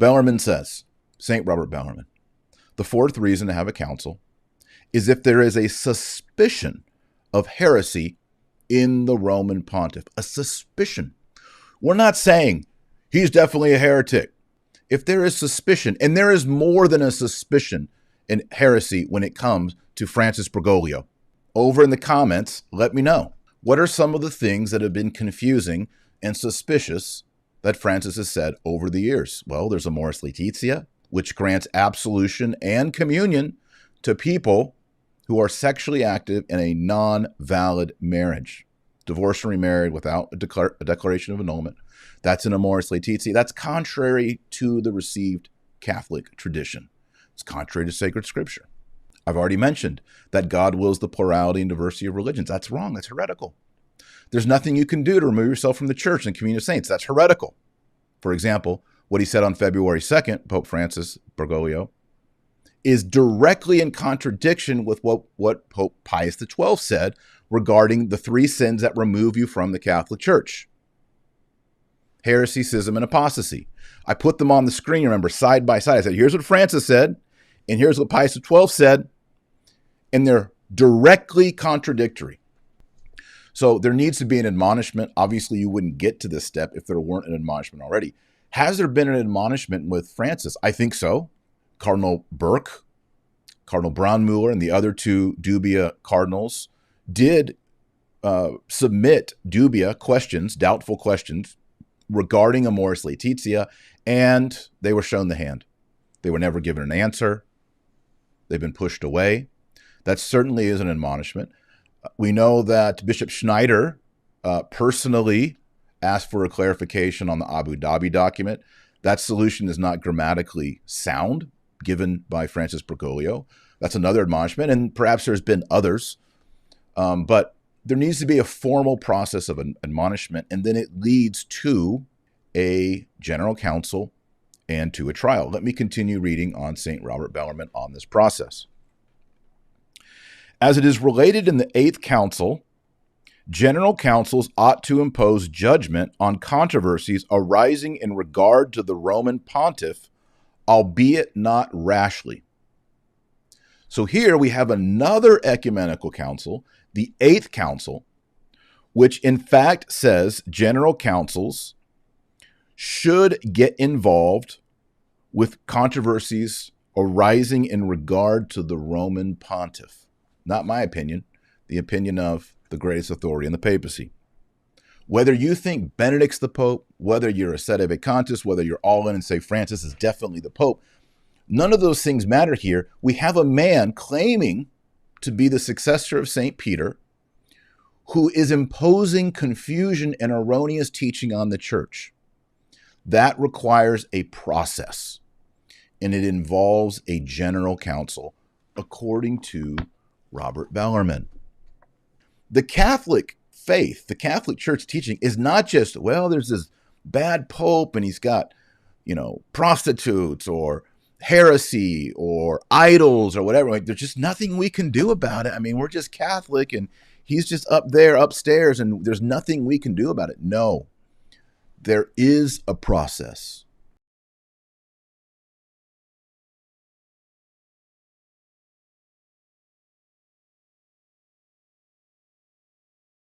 Bellarmine says, St. Robert Bellarmine, the fourth reason to have a council is if there is a suspicion of heresy in the Roman pontiff. A suspicion. We're not saying he's definitely a heretic. If there is suspicion, and there is more than a suspicion in heresy when it comes to Francis Bergoglio, over in the comments, let me know. What are some of the things that have been confusing and suspicious that Francis has said over the years? Well, there's Amoris Laetitia, which grants absolution and communion to people who are sexually active in a non-valid marriage. Divorced and remarried without a declaration of annulment. That's an Amoris Laetitia. That's contrary to the received Catholic tradition. It's contrary to sacred scripture. I've already mentioned that God wills the plurality and diversity of religions. That's wrong. That's heretical. There's nothing you can do to remove yourself from the church and communion of saints. That's heretical. For example, what he said on February 2nd, Pope Francis Bergoglio, is directly in contradiction with what Pope Pius XII said regarding the three sins that remove you from the Catholic Church: heresy, schism, and apostasy. I put them on the screen, remember, side by side. I said, here's what Francis said, and here's what Pius XII said, and they're directly contradictory. So there needs to be an admonishment. Obviously, you wouldn't get to this step if there weren't an admonishment already. Has there been an admonishment with Francis? I think so. Cardinal Burke, Cardinal Braunmüller, and the other two dubia cardinals did submit dubia questions, doubtful questions, regarding Amoris Laetitia, and they were shown the hand. They were never given an answer. They've been pushed away. That certainly is an admonishment. We know that Bishop Schneider personally asked for a clarification on the Abu Dhabi document. That solution is not grammatically sound, given by Francis Bergoglio. That's another admonishment, and perhaps there's been others. But there needs to be a formal process of an admonishment, and then it leads to a general council and to a trial. Let me continue reading on St. Robert Bellarmine on this process. As it is related in the Eighth Council, general councils ought to impose judgment on controversies arising in regard to the Roman pontiff, albeit not rashly. So here we have another ecumenical council, the Eighth Council, which in fact says general councils should get involved with controversies arising in regard to the Roman pontiff. Not my opinion, the opinion of the greatest authority in the papacy. Whether you think Benedict's the Pope, whether you're a sede vacantis, whether you're all in and say Francis is definitely the Pope, none of those things matter here. We have a man claiming to be the successor of St. Peter who is imposing confusion and erroneous teaching on the church. That requires a process, and it involves a general council, according to Robert Bellarmine. The Catholic faith, the Catholic Church teaching is not just, well, there's this bad pope and he's got, prostitutes or heresy or idols or whatever. Like, there's just nothing we can do about it. I mean, we're just Catholic and he's just up there upstairs and there's nothing we can do about it. No, there is a process.